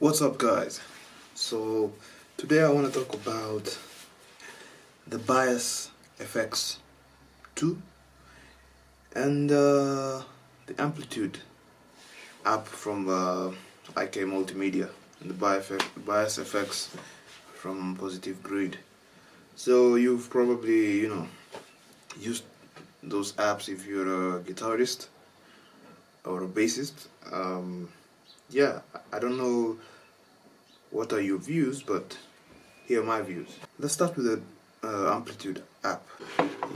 What's up, guys? So today I want to talk about the bias effects 2 and the Amplitude app from IK Multimedia and the bias effects from Positive Grid. So you've probably used those apps if you're a guitarist or a bassist. Yeah, I don't know what are your views, but here are my views. Let's start with the Amplitude app.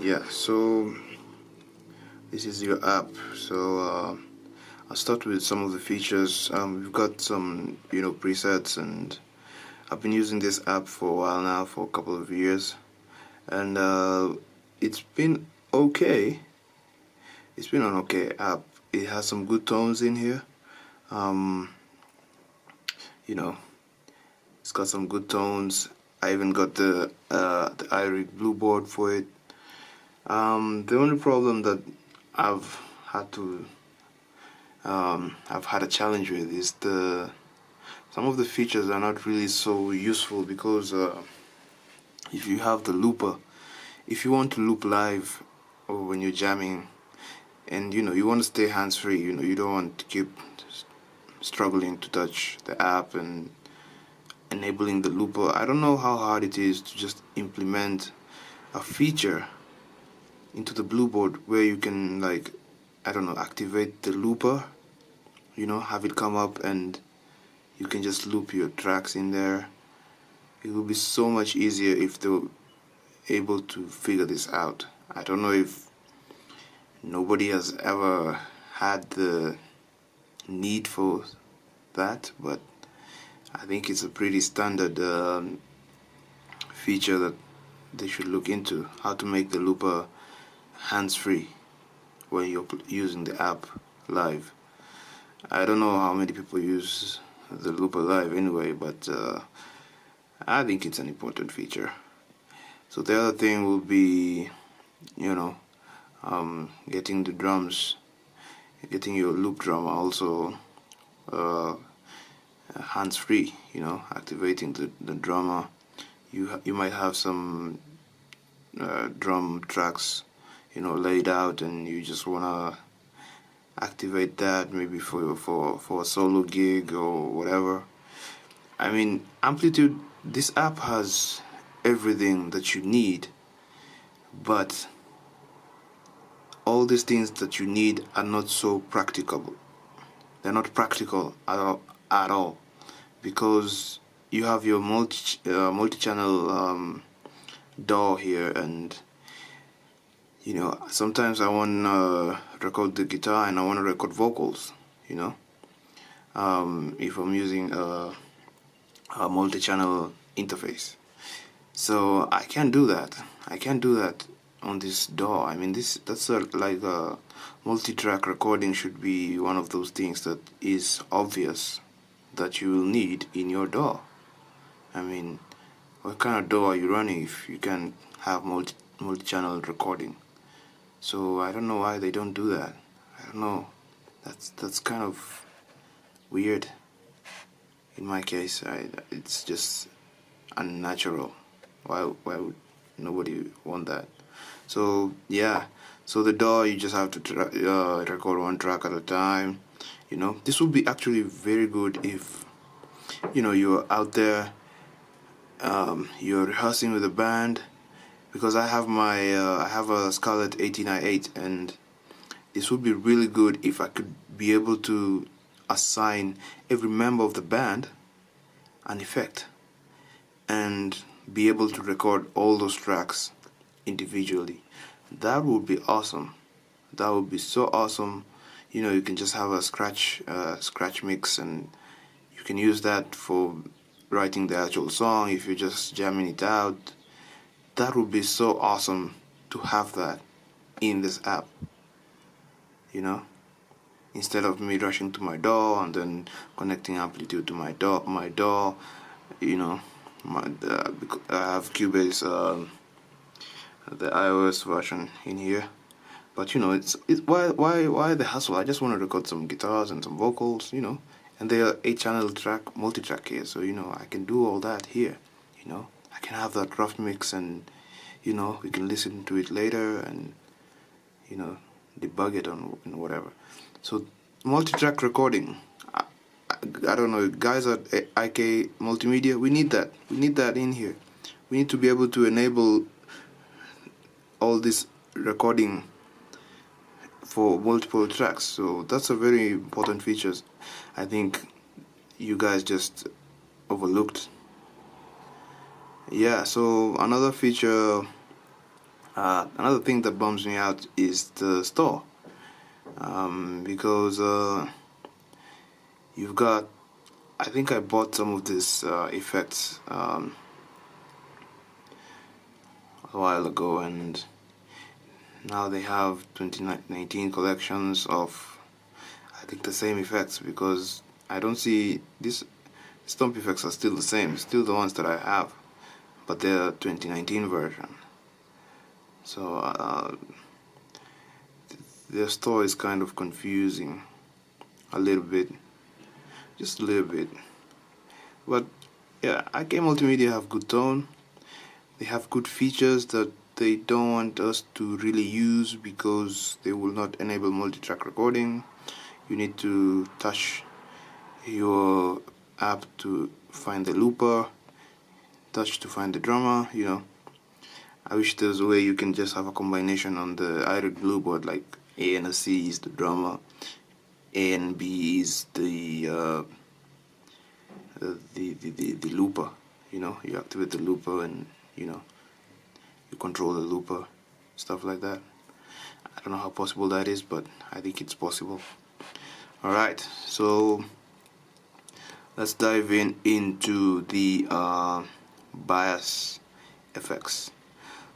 Yeah, so this is your app. So I'll start with some of the features. We've got some presets, and I've been using this app for a while now, for a couple of years, and it's been okay. It's been an okay app. It has some good tones in here. It's got some good tones. I even got the iRig Blue board for it. The only problem that I've had a challenge with is some of the features are not really so useful, because if you have the looper, if you want to loop live or when you're jamming, and you want to stay hands-free, you don't want to keep struggling to touch the app and enabling the looper. I don't know how hard it is to just implement a feature into the Blue board where you can, like, I don't know, activate the looper, have it come up and you can just loop your tracks in there. It would be so much easier if they were able to figure this out. I don't know if nobody has ever had the need for that, but I think it's a pretty standard feature that they should look into, how to make the looper hands-free when you're using the app live. I don't know how many people use the looper live anyway, but I think it's an important feature. So the other thing will be, getting the drums, getting your loop drum also hands-free, activating the drummer. You might have some drum tracks laid out, and you just wanna activate that maybe for a solo gig or whatever. I mean, Amplitude, this app has everything that you need, but all these things that you need are not so practicable. They're not practical at all, because you have your multi-channel DAW here, and sometimes I want to record the guitar and I want to record vocals, if I'm using a multi-channel interface. So I can't do that. I can't do that on this DAW. I mean, that's like a multi-track recording should be one of those things that is obvious that you will need in your DAW. I mean, what kind of DAW are you running if you can have multi-channel recording? So I don't know why they don't do that. I don't know. That's kind of weird. In my case, it's just unnatural. Why would nobody want that? So yeah. So the DAW, you just have to record one track at a time. This would be actually very good if you're out there, you're rehearsing with a band, because I have a Scarlett 18i8, and this would be really good if I could be able to assign every member of the band an effect and be able to record all those tracks individually. That would be awesome. That would be so awesome. You can just have a scratch mix, and you can use that for writing the actual song if you're just jamming it out. That would be so awesome to have that in this app, instead of me rushing to my DAW and then connecting Amplitude to my DAW. I have Cubase, the iOS version in here, but it's why the hassle? I just want to record some guitars and some vocals, and there are 8-channel track multi-track here, so I can do all that here. I can have that rough mix, and we can listen to it later and debug it on whatever. So multi-track recording, I don't know, guys at IK Multimedia, we need that in here. We need to be able to enable all this recording for multiple tracks. So that's a very important feature I think you guys just overlooked. Yeah, so another feature, another thing that bums me out is the store, because you've got, I think I bought some of these effects a while ago, and now they have 2019 collections of, I think, the same effects, because I don't see these stomp effects are still the same, still the ones that I have, but they're 2019 version. So their store is kind of confusing a little bit, just a little bit. But yeah, IK Multimedia have good tone. They have good features that they don't want us to really use because they will not enable multi-track recording. You need to touch your app to find the looper, touch to find the drummer. I wish there's a way you can just have a combination on the iRig Blue board, like A and a C is the drummer, A and B is the looper. You activate the looper, and you control the looper, stuff like that. I don't know how possible that is, but I think it's possible. Alright, so let's dive into the bias effects.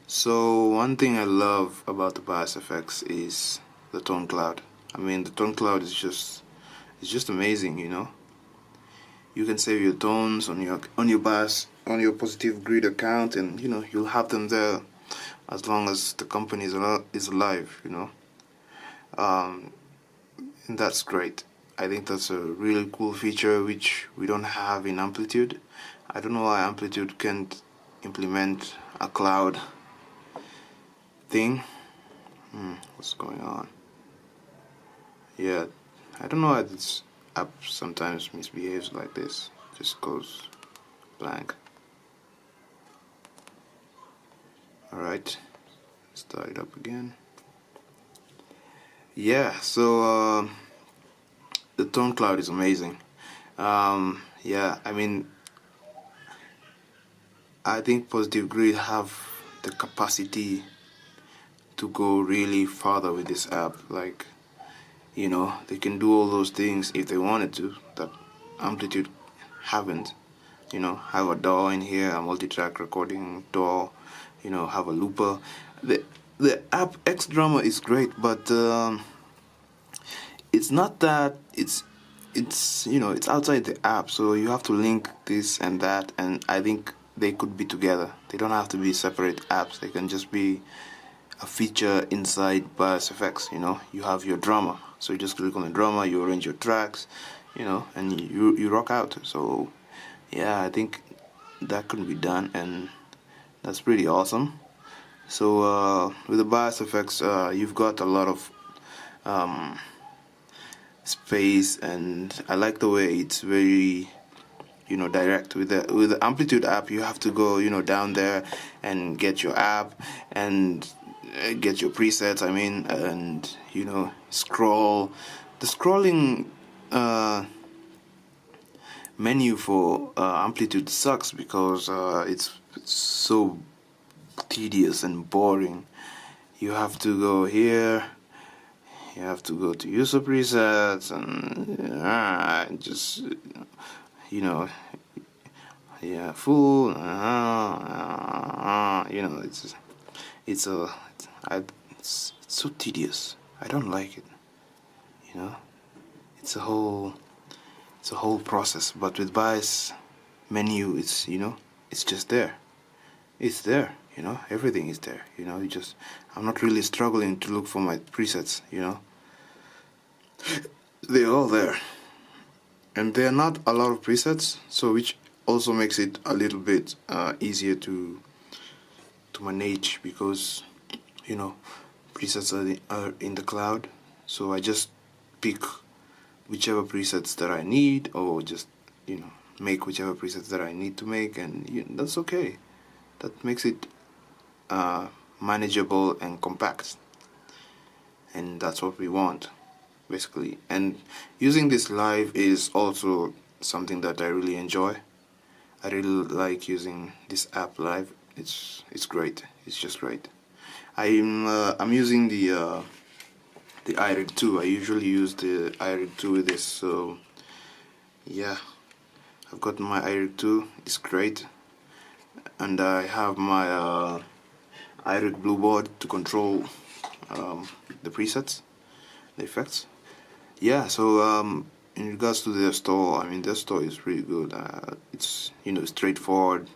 So one thing I love about the bias effects is the tone cloud. I mean, the tone cloud is just amazing. You can save your tones on your bias, on your Positive Grid account, and you'll have them there as long as the company is alive. And that's great. I think that's a really cool feature which we don't have in Amplitude. I don't know why Amplitude can't implement a cloud thing. What's going on? Yeah, I don't know why this app sometimes misbehaves like this. Just goes blank. Alright, start it up again. Yeah, so the tone cloud is amazing. Yeah, I mean, I think Positive Grid have the capacity to go really farther with this app. Like, they can do all those things if they wanted to that Amplitude haven't. Have a DAW in here, a multi-track recording DAW, have a looper. The app X Drummer is great, but it's not that, it's outside the app, so you have to link this and that, and I think they could be together. They don't have to be separate apps. They can just be a feature inside Bias Effects. You have your drummer, so you just click on the drummer, you arrange your tracks, and you rock out. So yeah, I think that could be done, and that's pretty awesome. So with the Bias Effects, you've got a lot of space, and I like the way it's very direct. With the Amplitude app, you have to go down there and get your app and get your presets, and scroll. The scrolling menu for Amplitude sucks because it's so tedious and boring. You have to go here, you have to go to user presets, and just yeah, full. It's so tedious. I don't like it. It's a whole process. But with bias menu, it's just there. It's there. Everything is there. I'm not really struggling to look for my presets. They're all there. and there are not a lot of presets, so which also makes it a little bit easier to manage, because you know presets are in the cloud, so I just pick whichever presets that I need, or just make whichever presets that I need to make, and that's okay. That makes it manageable and compact, and that's what we want basically. And using this live is also something that I really enjoy. I really like using this app live. It's great. It's just great. I'm using the iRig 2. I usually use the iRig 2 with this, so yeah, I've got my iRig 2. It's great, and I have my iRig Blue board to control the presets, the effects. Yeah, so in regards to their store, I mean, their store is pretty good. It's straightforward.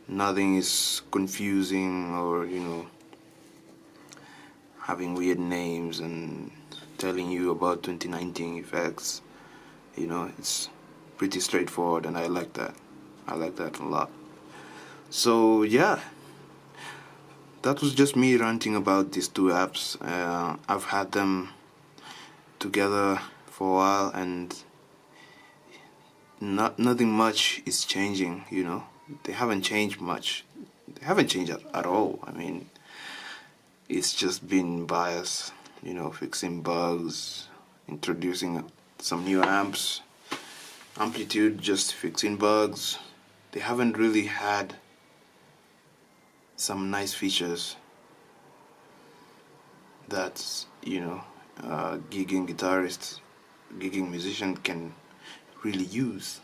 Nothing is confusing, or having weird names and telling you about 2019 effects. It's pretty straightforward, and I like that. I like that a lot. So yeah, that was just me ranting about these two apps. I've had them together for a while, and nothing much is changing. They haven't changed much. They haven't changed at all. I mean, it's just been bias, fixing bugs, introducing some new amps, Amplitude just fixing bugs. They haven't really had some nice features that gigging guitarists, gigging musician can really use.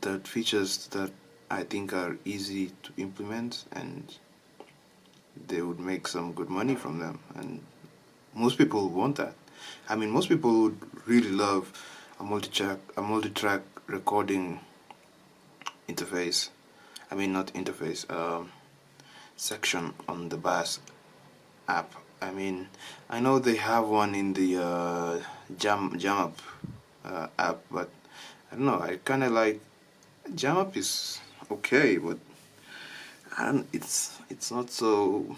That features that I think are easy to implement, and they would make some good money from them, and most people want that. I mean, most people would really love a multi-track recording interface. I mean, not interface, section on the Bass app. I mean, I know they have one in the Jam app, but I don't know. I kind of like Jam Up is okay, but it's not so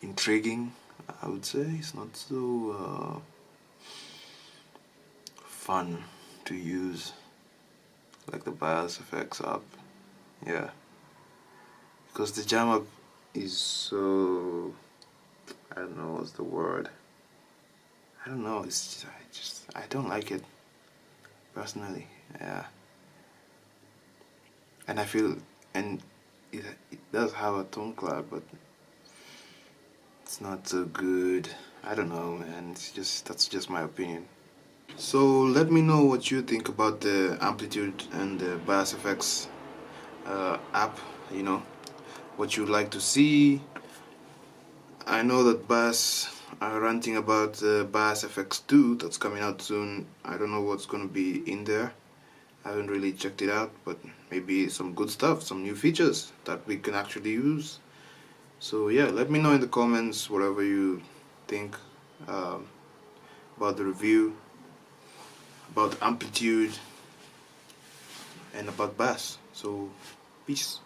intriguing. I would say it's not so fun to use like the Bias Effects app. Yeah, because the Jam Up is so, I don't know what's the word. I don't know. It's I don't like it personally. Yeah, and I feel, and it does have a tone cloud, but it's not so good. I don't know, man. That's just my opinion. So let me know what you think about the Amplitude and the Bass Effects app. What you'd like to see. I know that Bass are ranting about Bass FX 2 that's coming out soon. I don't know what's gonna be in there. I haven't really checked it out, but maybe some good stuff, some new features that we can actually use. So yeah, let me know in the comments whatever you think about the review, about Amplitude, and about Bass. So peace.